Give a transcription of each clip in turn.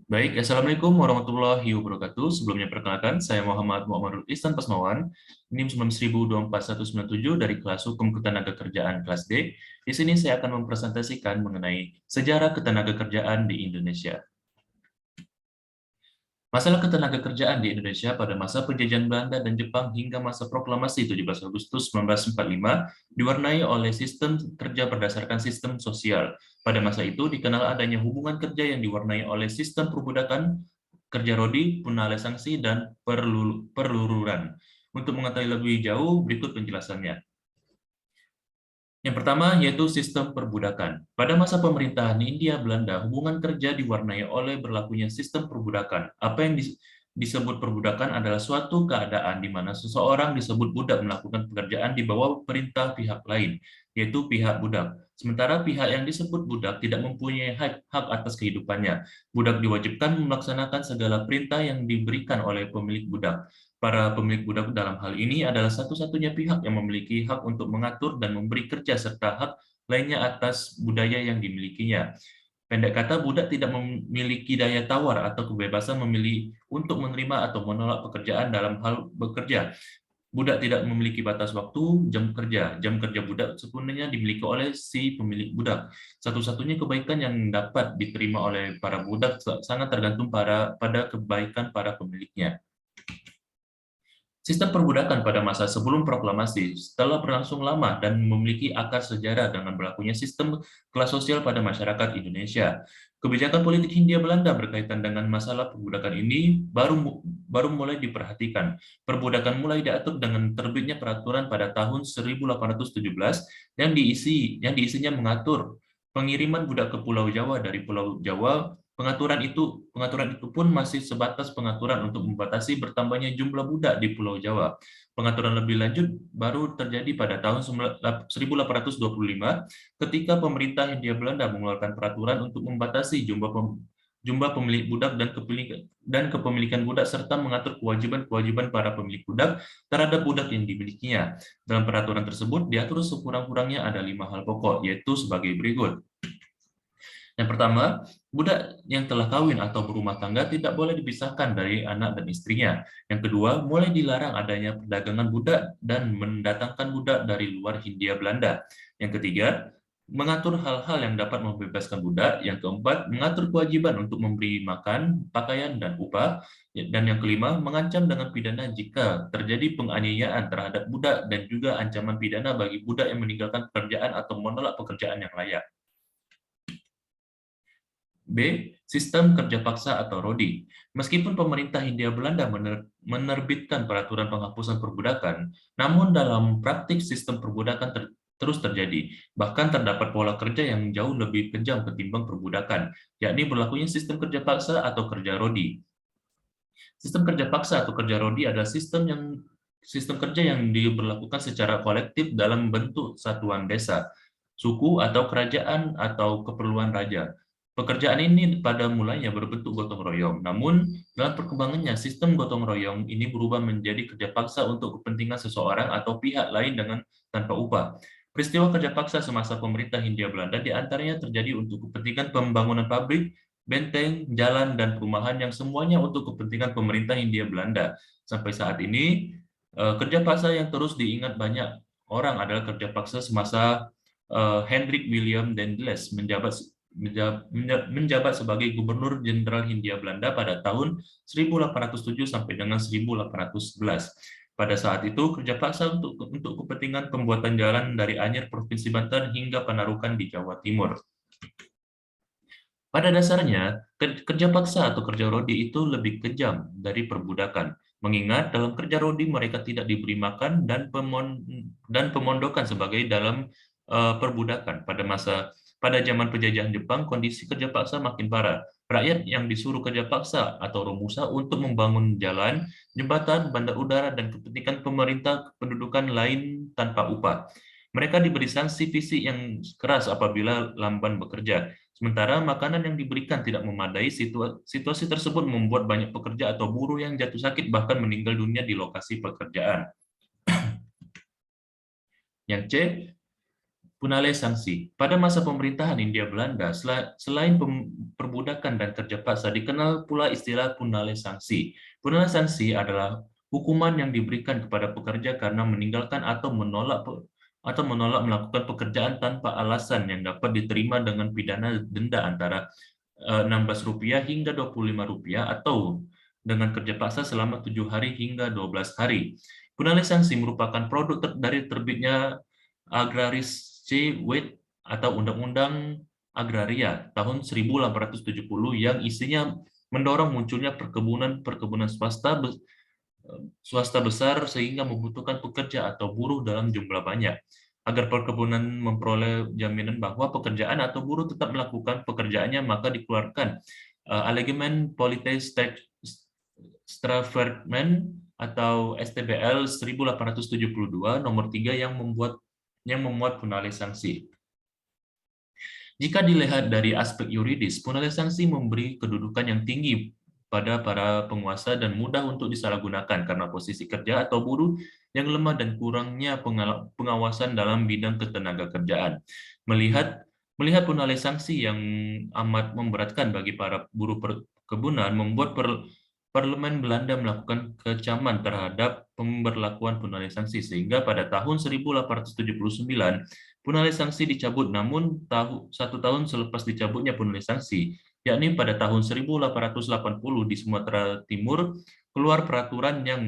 Baik, Assalamualaikum warahmatullahi wabarakatuh. Sebelumnya perkenalkan, saya Muhammad Muhammadul Ihsan Pasmawan, NIM 910249197 dari kelas Hukum Ketenagakerjaan kelas D. Di sini saya akan mempresentasikan mengenai sejarah ketenagakerjaan di Indonesia. Masalah ketenagakerjaan di Indonesia pada masa penjajahan Belanda dan Jepang hingga masa proklamasi 17 Agustus 1945 diwarnai oleh sistem kerja berdasarkan sistem sosial. Pada masa itu dikenal adanya hubungan kerja yang diwarnai oleh sistem perbudakan, kerja rodi, punala sanksi, dan perlururan. Untuk mengetahui lebih jauh, berikut penjelasannya. Yang pertama yaitu sistem perbudakan. Pada masa pemerintahan Hindia Belanda, hubungan kerja diwarnai oleh berlakunya sistem perbudakan. Apa yang disebut perbudakan adalah suatu keadaan di mana seseorang disebut budak melakukan pekerjaan di bawah perintah pihak lain, yaitu pihak budak. Sementara pihak yang disebut budak tidak mempunyai hak atas kehidupannya. Budak diwajibkan melaksanakan segala perintah yang diberikan oleh pemilik budak. Para pemilik budak dalam hal ini adalah satu-satunya pihak yang memiliki hak untuk mengatur dan memberi kerja serta hak lainnya atas budaya yang dimilikinya. Pendek kata, budak tidak memiliki daya tawar atau kebebasan memilih untuk menerima atau menolak pekerjaan dalam hal bekerja. Budak tidak memiliki batas waktu jam kerja. Jam kerja budak sepenuhnya dimiliki oleh si pemilik budak. Satu-satunya kebaikan yang dapat diterima oleh para budak sangat tergantung pada kebaikan para pemiliknya. Sistem perbudakan pada masa sebelum proklamasi setelah berlangsung lama dan memiliki akar sejarah dengan berlakunya sistem kelas sosial pada masyarakat Indonesia. Kebijakan politik Hindia Belanda berkaitan dengan masalah perbudakan ini baru mulai diperhatikan. Perbudakan mulai diatur dengan terbitnya peraturan pada tahun 1817 yang diisinya mengatur pengiriman budak ke Pulau Jawa dari Pulau Jawa. Pengaturan itu pun masih sebatas pengaturan untuk membatasi bertambahnya jumlah budak di Pulau Jawa. Pengaturan lebih lanjut baru terjadi pada tahun 1825 ketika pemerintah Hindia Belanda mengeluarkan peraturan untuk membatasi jumlah pemilik budak dan kepemilikan budak serta mengatur kewajiban-kewajiban para pemilik budak terhadap budak yang dimilikinya. Dalam peraturan tersebut diatur sekurang-kurangnya ada 5 hal pokok, yaitu sebagai berikut. Yang pertama, budak yang telah kawin atau berumah tangga tidak boleh dipisahkan dari anak dan istrinya. Yang kedua, mulai dilarang adanya perdagangan budak dan mendatangkan budak dari luar Hindia Belanda. Yang ketiga, mengatur hal-hal yang dapat membebaskan budak. Yang keempat, mengatur kewajiban untuk memberi makan, pakaian, dan upah. Dan yang kelima, mengancam dengan pidana jika terjadi penganiayaan terhadap budak dan juga ancaman pidana bagi budak yang meninggalkan pekerjaan atau menolak pekerjaan yang layak. B. Sistem kerja paksa atau RODI. Meskipun pemerintah Hindia Belanda menerbitkan peraturan penghapusan perbudakan, namun dalam praktik sistem perbudakan terus terjadi. Bahkan terdapat pola kerja yang jauh lebih kejam ketimbang perbudakan, yakni berlakunya sistem kerja paksa atau kerja RODI. Sistem kerja paksa atau kerja RODI adalah sistem kerja yang diberlakukan secara kolektif dalam bentuk satuan desa, suku atau kerajaan atau keperluan raja. Pekerjaan ini pada mulanya berbentuk gotong royong, namun dalam perkembangannya sistem gotong royong ini berubah menjadi kerja paksa untuk kepentingan seseorang atau pihak lain dengan tanpa upah. Peristiwa kerja paksa semasa pemerintah Hindia Belanda diantaranya terjadi untuk kepentingan pembangunan pabrik, benteng, jalan, dan perumahan yang semuanya untuk kepentingan pemerintah Hindia Belanda. Sampai saat ini, kerja paksa yang terus diingat banyak orang adalah kerja paksa semasa Hendrik Willem Dendels menjabat sebagai Gubernur Jenderal Hindia Belanda pada tahun 1807 sampai dengan 1811. Pada saat itu, kerja paksa untuk kepentingan pembuatan jalan dari Anyer, Provinsi Banten, hingga Panarukan di Jawa Timur. Pada dasarnya, kerja paksa atau kerja rodi itu lebih kejam dari perbudakan, mengingat dalam kerja rodi mereka tidak diberi makan dan pemondokan sebagai dalam perbudakan. Pada zaman penjajahan Jepang, kondisi kerja paksa makin parah. Rakyat yang disuruh kerja paksa atau romusa untuk membangun jalan, jembatan, bandar udara, dan kepentingan pemerintah kependudukan lain tanpa upah. Mereka diberi sanksi fisik yang keras apabila lamban bekerja. Sementara makanan yang diberikan tidak memadai, situasi tersebut membuat banyak pekerja atau buruh yang jatuh sakit bahkan meninggal dunia di lokasi pekerjaan. Yang C, Punalai sanksi. Pada masa pemerintahan Hindia Belanda, selain perbudakan dan kerja paksa, dikenal pula istilah punalai sanksi. Punalai sanksi adalah hukuman yang diberikan kepada pekerja karena meninggalkan atau menolak melakukan pekerjaan tanpa alasan yang dapat diterima dengan pidana denda antara Rp16 hingga Rp25 atau dengan kerja paksa selama 7 hari hingga 12 hari. Punalai sanksi merupakan produk dari terbitnya Agraris C. Wade atau Undang-Undang Agraria tahun 1870 yang isinya mendorong munculnya perkebunan swasta besar sehingga membutuhkan pekerja atau buruh dalam jumlah banyak. Agar perkebunan memperoleh jaminan bahwa pekerjaan atau buruh tetap melakukan pekerjaannya, maka dikeluarkan Allegemen Politiestraatverband atau STBL 1872 nomor 3 yang memuat punalai sanksi. Jika dilihat dari aspek yuridis, punalai sanksi memberi kedudukan yang tinggi pada para penguasa dan mudah untuk disalahgunakan karena posisi kerja atau buruh yang lemah dan kurangnya pengawasan dalam bidang ketenagakerjaan. Melihat punalai sanksi yang amat memberatkan bagi para buruh perkebunan membuat Parlemen Belanda melakukan kecaman terhadap pemberlakuan punalai sanksi sehingga pada tahun 1879 punalai sanksi dicabut, namun satu tahun selepas dicabutnya punalai sanksi, yakni pada tahun 1880 di Sumatera Timur, keluar peraturan yang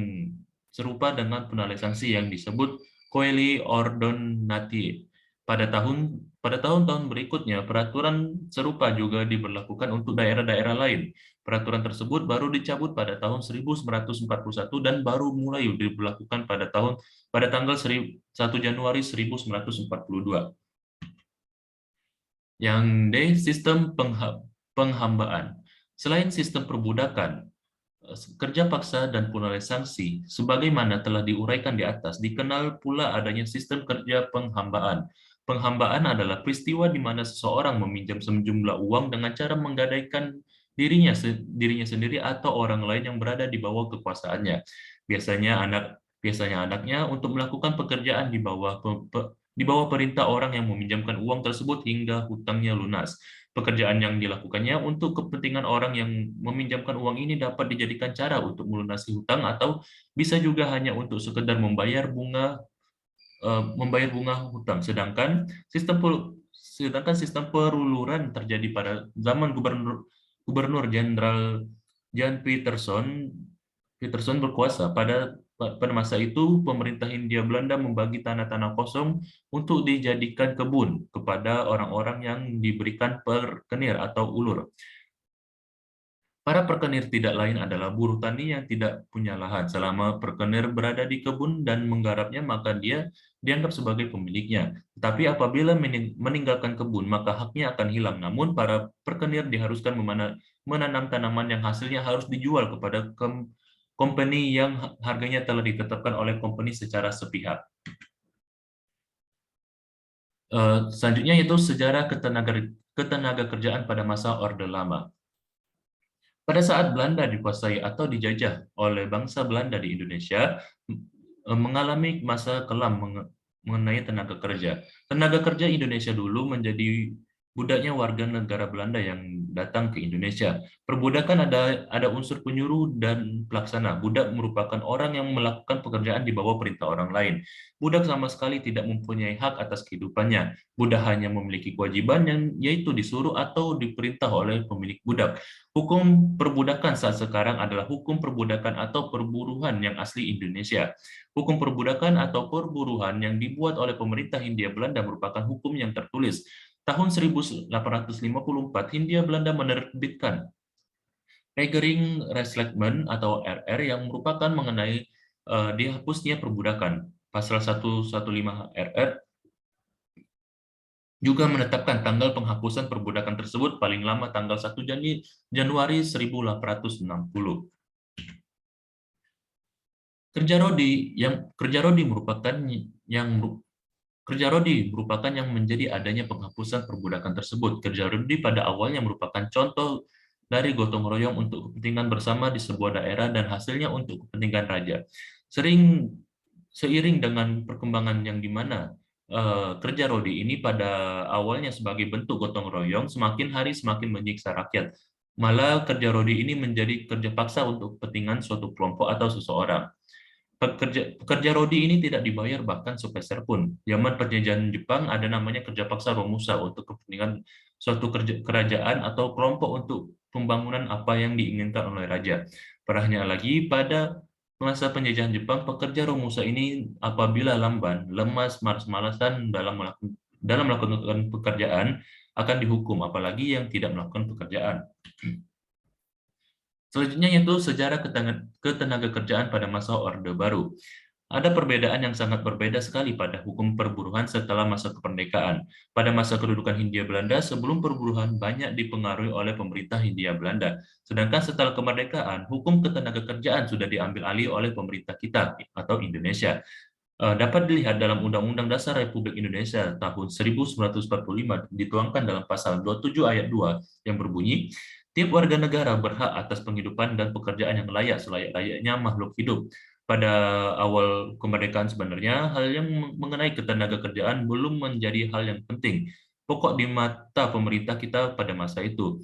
serupa dengan punalai sanksi yang disebut Coeli Ordonantie. Pada tahun-tahun berikutnya, peraturan serupa juga diberlakukan untuk daerah-daerah lain. Peraturan tersebut baru dicabut pada tahun 1941 dan baru mulai diberlakukan pada tanggal 1 Januari 1942. Yang D, sistem penghambaan. Selain sistem perbudakan, kerja paksa dan punalai sanksi, sebagaimana telah diuraikan di atas, dikenal pula adanya sistem kerja penghambaan. Penghambaan adalah peristiwa di mana seseorang meminjam sejumlah uang dengan cara menggadaikan dirinya sendiri atau orang lain yang berada di bawah kekuasaannya. Biasanya anaknya untuk melakukan pekerjaan di bawah perintah orang yang meminjamkan uang tersebut hingga hutangnya lunas. Pekerjaan yang dilakukannya untuk kepentingan orang yang meminjamkan uang ini dapat dijadikan cara untuk melunasi hutang atau bisa juga hanya untuk sekedar membayar bunga hutang. Sedangkan sistem peruluran terjadi pada zaman Gubernur Jenderal Jan Peterson berkuasa. Pada masa itu, pemerintah Hindia Belanda membagi tanah-tanah kosong untuk dijadikan kebun kepada orang-orang yang diberikan perkenir atau ulur. Para perkenir tidak lain adalah buruh tani yang tidak punya lahan. Selama perkenir berada di kebun dan menggarapnya, maka dia dianggap sebagai pemiliknya. Tetapi apabila meninggalkan kebun, maka haknya akan hilang. Namun para perkenir diharuskan menanam tanaman yang hasilnya harus dijual kepada company yang harganya telah ditetapkan oleh company secara sepihak. Selanjutnya yaitu sejarah ketenagakerjaan pada masa Orde Lama. Pada saat Belanda dikuasai atau dijajah oleh bangsa Belanda di Indonesia, mengalami masa kelam mengenai tenaga kerja. Tenaga kerja Indonesia dulu menjadi budaknya warga negara Belanda yang datang ke Indonesia. Perbudakan ada unsur penyuruh dan pelaksana. Budak merupakan orang yang melakukan pekerjaan di bawah perintah orang lain. Budak sama sekali tidak mempunyai hak atas kehidupannya. Budak hanya memiliki kewajiban yang yaitu disuruh atau diperintah oleh pemilik budak. Hukum perbudakan saat sekarang adalah hukum perbudakan atau perburuhan yang asli Indonesia. Hukum perbudakan atau perburuhan yang dibuat oleh pemerintah Hindia Belanda merupakan hukum yang tertulis. Tahun 1854, Hindia Belanda menerbitkan Regering-Reslagman atau RR yang merupakan mengenai dihapusnya perbudakan. Pasal 115 RR juga menetapkan tanggal penghapusan perbudakan tersebut paling lama tanggal 1 Januari 1860. Kerja rodi merupakan yang menjadi adanya penghapusan perbudakan tersebut. Kerja rodi pada awalnya merupakan contoh dari gotong royong untuk kepentingan bersama di sebuah daerah dan hasilnya untuk kepentingan raja. Seiring dengan perkembangan yang di mana kerja Rodi ini pada awalnya sebagai bentuk gotong royong, semakin hari semakin menyiksa rakyat. Malah kerja Rodi ini menjadi kerja paksa untuk kepentingan suatu kelompok atau seseorang. Pekerja Rodi ini tidak dibayar bahkan sepeser pun. Zaman penjajahan Jepang ada namanya kerja paksa Romusa untuk kepentingan suatu kerajaan atau kelompok untuk pembangunan apa yang diinginkan oleh raja. Parahnya lagi, pada masa penjajahan Jepang, pekerja Romusa ini apabila lamban, lemas, malas-malasan dalam melakukan pekerjaan akan dihukum, apalagi yang tidak melakukan pekerjaan. Selanjutnya yaitu sejarah ketenaga kerjaan pada masa Orde Baru. Ada perbedaan yang sangat berbeda sekali pada hukum perburuhan setelah masa kemerdekaan. Pada masa kedudukan Hindia Belanda, sebelum perburuhan banyak dipengaruhi oleh pemerintah Hindia Belanda. Sedangkan setelah kemerdekaan, hukum ketenaga kerjaan sudah diambil alih oleh pemerintah kita atau Indonesia. Dapat dilihat dalam Undang-Undang Dasar Republik Indonesia tahun 1945 dituangkan dalam pasal 27 ayat 2 yang berbunyi, tiap warga negara berhak atas penghidupan dan pekerjaan yang layak selayak-layaknya makhluk hidup. Pada awal kemerdekaan sebenarnya, hal yang mengenai ketenaga kerjaan belum menjadi hal yang penting, pokok di mata pemerintah kita pada masa itu.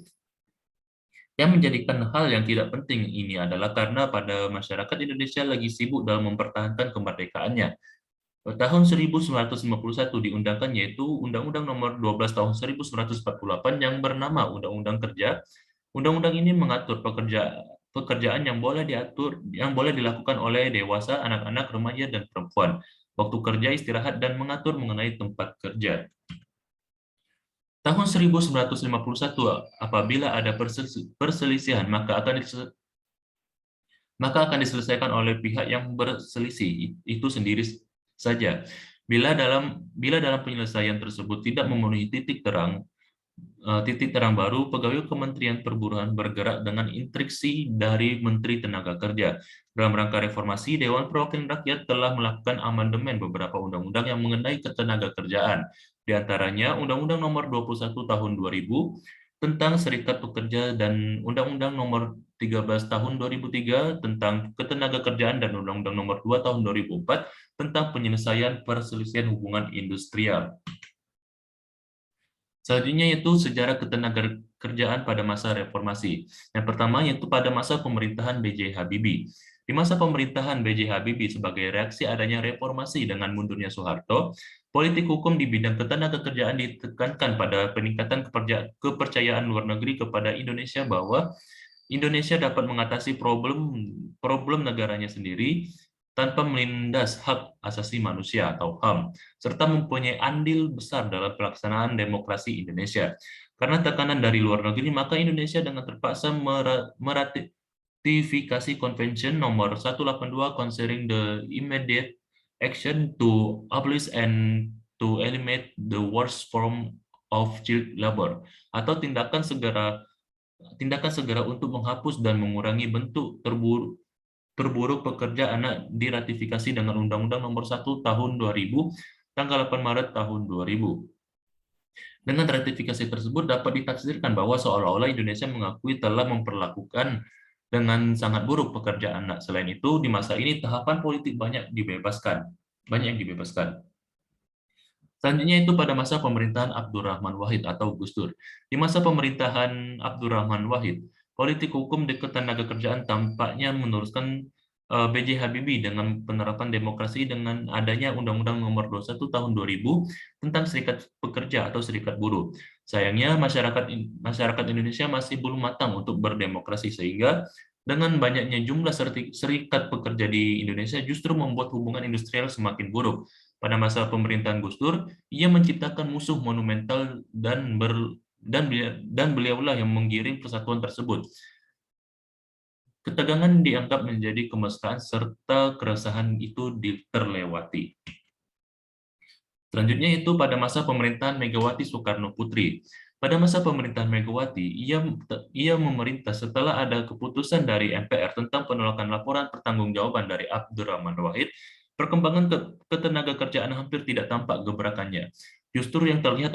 Yang menjadikan hal yang tidak penting ini adalah karena pada masyarakat Indonesia lagi sibuk dalam mempertahankan kemerdekaannya. Tahun 1951 diundangkan yaitu Undang-Undang Nomor 12 Tahun 1948 yang bernama Undang-Undang Kerja. Undang-undang ini mengatur pekerjaan yang boleh dilakukan oleh dewasa, anak-anak, remaja, dan perempuan. Waktu kerja, istirahat, dan mengatur mengenai tempat kerja. Tahun 1951, apabila ada perselisihan, maka akan diselesaikan oleh pihak yang berselisih itu sendiri saja. Bila dalam penyelesaian tersebut tidak memenuhi titik terang baru, pegawai Kementerian Perburuhan bergerak dengan instruksi dari Menteri Tenaga Kerja. Dalam rangka reformasi, Dewan Perwakilan Rakyat telah melakukan amandemen beberapa undang-undang yang mengenai ketenaga kerjaan. Di antaranya Undang-Undang Nomor 21 Tahun 2000 tentang Serikat Pekerja dan Undang-Undang Nomor 13 Tahun 2003 tentang Ketenaga Kerjaan dan Undang-Undang Nomor 2 Tahun 2004 tentang penyelesaian perselisihan hubungan industrial. Selanjutnya yaitu sejarah ketenaga kerjaan pada masa reformasi. Yang pertama yaitu pada masa pemerintahan B.J. Habibie. Di masa pemerintahan B.J. Habibie sebagai reaksi adanya reformasi dengan mundurnya Soeharto, politik hukum di bidang ketenaga kerjaan ditekankan pada peningkatan kepercayaan luar negeri kepada Indonesia bahwa Indonesia dapat mengatasi problem negaranya sendiri tanpa menindas hak asasi manusia atau HAM, serta mempunyai andil besar dalam pelaksanaan demokrasi Indonesia. Karena tekanan dari luar negeri, maka Indonesia dengan terpaksa meratifikasi Convention Nomor 182 concerning the immediate action to abolish and to eliminate the worst form of child labor, atau tindakan segera untuk menghapus dan mengurangi bentuk terburuk pekerja anak diratifikasi dengan Undang-Undang Nomor 1 Tahun 2000, tanggal 8 Maret tahun 2000. Dengan ratifikasi tersebut dapat ditafsirkan bahwa seolah-olah Indonesia mengakui telah memperlakukan dengan sangat buruk pekerja anak. Selain itu, di masa ini tahapan politik banyak yang dibebaskan. Selanjutnya itu pada masa pemerintahan Abdurrahman Wahid atau Gus Dur. Di masa pemerintahan Abdurrahman Wahid, politik hukum di ketenaga kerjaan tampaknya meneruskan B.J. Habibie dengan penerapan demokrasi dengan adanya Undang-Undang Nomor 21 Tahun 2000 tentang serikat pekerja atau serikat buruh. Sayangnya masyarakat Indonesia masih belum matang untuk berdemokrasi sehingga dengan banyaknya jumlah serikat pekerja di Indonesia justru membuat hubungan industrial semakin buruk. Pada masa pemerintahan Gus Dur, ia menciptakan musuh monumental dan beliaulah yang menggiring persatuan tersebut. Ketegangan dianggap menjadi kemesraan serta keresahan itu terlewati. Selanjutnya itu pada masa pemerintahan Megawati Soekarno Putri. Pada masa pemerintahan Megawati, ia memerintah setelah ada keputusan dari MPR tentang penolakan laporan pertanggungjawaban dari Abdurrahman Wahid. Perkembangan ketenaga kerjaan hampir tidak tampak gebrakannya. Justru yang terlihat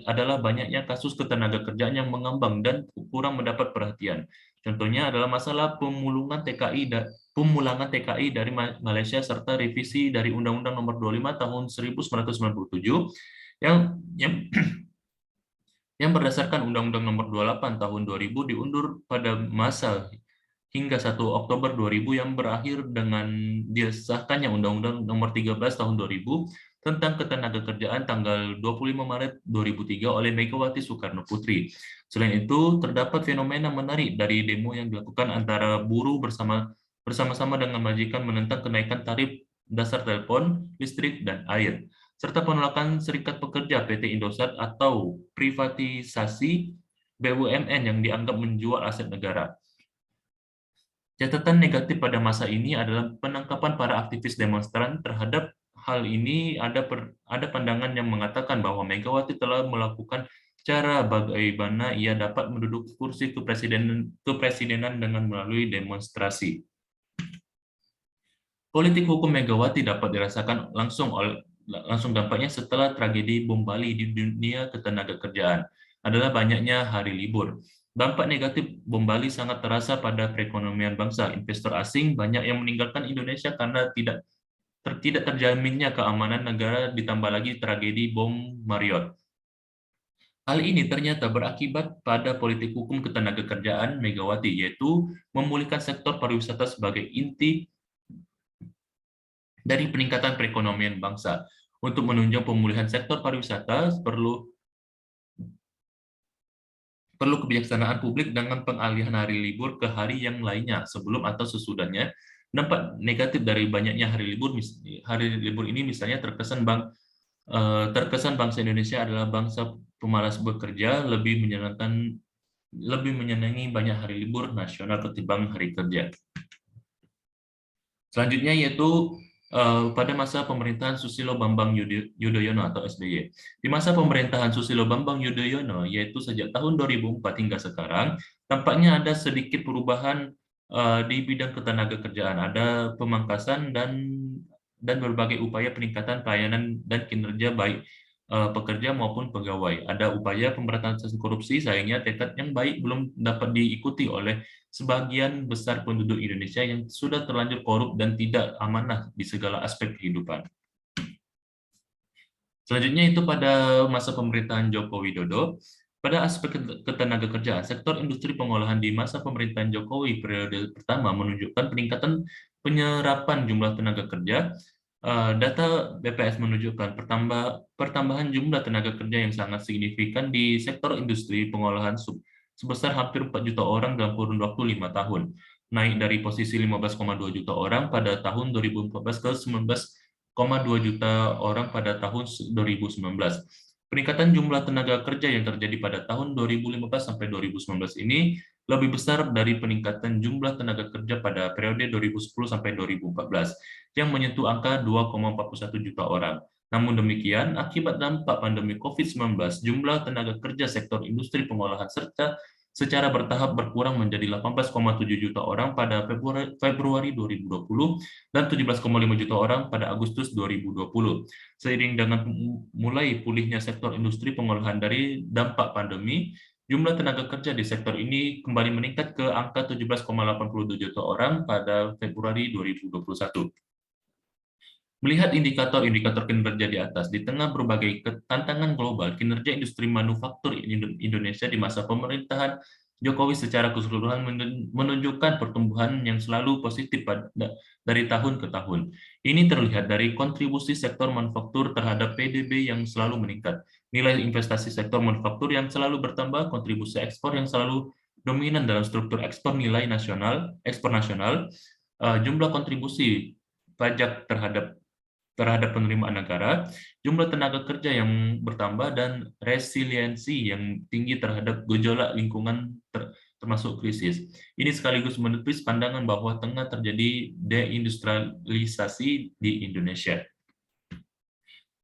adalah banyaknya kasus ketenaga kerjaan yang mengambang dan kurang mendapat perhatian. Contohnya adalah masalah pemulangan TKI dari Malaysia serta revisi dari Undang-Undang Nomor 25 Tahun 1997 yang yang berdasarkan Undang-Undang Nomor 28 Tahun 2000 diundur pada masa hingga 1 Oktober 2000 yang berakhir dengan disahkannya Undang-Undang Nomor 13 Tahun 2000 tentang Ketenagakerjaan tanggal 25 Maret 2003 oleh Megawati Soekarno Putri. Selain itu, terdapat fenomena menarik dari demo yang dilakukan antara buruh bersama-sama dengan majikan menentang kenaikan tarif dasar telepon, listrik, dan air, serta penolakan Serikat Pekerja PT Indosat atau privatisasi BUMN yang dianggap menjual aset negara. Catatan negatif pada masa ini adalah penangkapan para aktivis demonstran. Terhadap hal ini ada pandangan yang mengatakan bahwa Megawati telah melakukan cara bagaimana ia dapat menduduki kursi kepresidenan dengan melalui demonstrasi. Politik hukum Megawati dapat dirasakan langsung dampaknya setelah tragedi bom Bali di dunia ketenagakerjaan adalah banyaknya hari libur. Dampak negatif bom Bali sangat terasa pada perekonomian bangsa. Investor asing banyak yang meninggalkan Indonesia karena tidak terjaminnya keamanan negara, ditambah lagi tragedi bom Marriott. Hal ini ternyata berakibat pada politik hukum ketenagakerjaan Megawati, yaitu memulihkan sektor pariwisata sebagai inti dari peningkatan perekonomian bangsa. Untuk menunjang pemulihan sektor pariwisata, perlu kebijaksanaan publik dengan pengalihan hari libur ke hari yang lainnya sebelum atau sesudahnya. Dampak negatif dari banyaknya hari libur ini misalnya terkesan bangsa Indonesia adalah bangsa pemalas bekerja, lebih menyenangi banyak hari libur nasional ketimbang hari kerja. Selanjutnya yaitu pada masa pemerintahan Susilo Bambang Yudhoyono atau SBY. Di masa pemerintahan Susilo Bambang Yudhoyono, yaitu sejak tahun 2004 hingga sekarang, tampaknya ada sedikit perubahan di bidang ketenagakerjaan. Ada pemangkasan dan berbagai upaya peningkatan pelayanan dan kinerja baik pekerja maupun pegawai. Ada upaya pemberantasan korupsi, sayangnya tekad yang baik belum dapat diikuti oleh sebagian besar penduduk Indonesia yang sudah terlanjur korup dan tidak amanah di segala aspek kehidupan. Selanjutnya itu pada masa pemerintahan Joko Widodo, pada aspek ketenagakerjaan, sektor industri pengolahan di masa pemerintahan Jokowi periode pertama menunjukkan peningkatan penyerapan jumlah tenaga kerja. Data BPS menunjukkan pertambahan jumlah tenaga kerja yang sangat signifikan di sektor industri pengolahan sebesar hampir 4 juta orang dalam kurun waktu 5 tahun, naik dari posisi 15,2 juta orang pada tahun 2014 ke 19,2 juta orang pada tahun 2019. Peningkatan jumlah tenaga kerja yang terjadi pada tahun 2015 sampai 2019 ini lebih besar dari peningkatan jumlah tenaga kerja pada periode 2010 sampai 2014 yang menyentuh angka 2,41 juta orang. Namun demikian, akibat dampak pandemi COVID-19, jumlah tenaga kerja sektor industri pengolahan secara bertahap berkurang menjadi 18,7 juta orang pada Februari 2020 dan 17,5 juta orang pada Agustus 2020. Seiring dengan mulai pulihnya sektor industri pengolahan dari dampak pandemi, jumlah tenaga kerja di sektor ini kembali meningkat ke angka 17,82 juta orang pada Februari 2021. Melihat indikator-indikator kinerja di atas, di tengah berbagai tantangan global, kinerja industri manufaktur Indonesia di masa pemerintahan Jokowi secara keseluruhan menunjukkan pertumbuhan yang selalu positif dari tahun ke tahun. Ini terlihat dari kontribusi sektor manufaktur terhadap PDB yang selalu meningkat, nilai investasi sektor manufaktur yang selalu bertambah, kontribusi ekspor yang selalu dominan dalam struktur ekspor nasional, jumlah kontribusi pajak terhadap penerimaan negara, jumlah tenaga kerja yang bertambah, dan resiliensi yang tinggi terhadap gejolak lingkungan termasuk krisis. Ini sekaligus menepis pandangan bahwa tengah terjadi deindustrialisasi di Indonesia.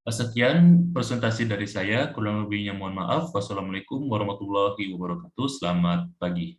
Sekian presentasi dari saya, kurang lebihnya mohon maaf. Wassalamualaikum warahmatullahi wabarakatuh. Selamat pagi.